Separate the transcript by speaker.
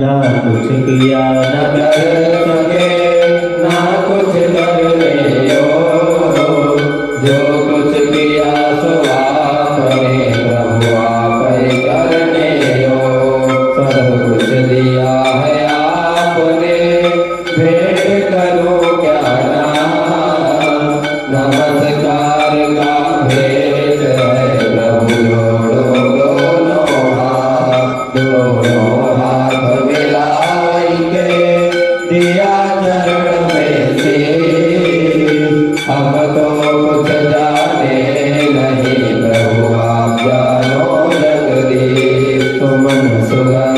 Speaker 1: ना कुछ किया न कर सके ना कुछ करने हो, जो कुछ किया सो आपने प्रभु आप ही करने हो। सब कुछ दिया है आपने भेंट करो क्या नाम, नमस्कार का भेंट है प्रभु जोड़ो दोनों हाथ, दोनों हाथ मिलाई के दिया चरण में से। हम तो कुछ जाने नहीं प्रभु आप जानो जगदीश, तुम सुधा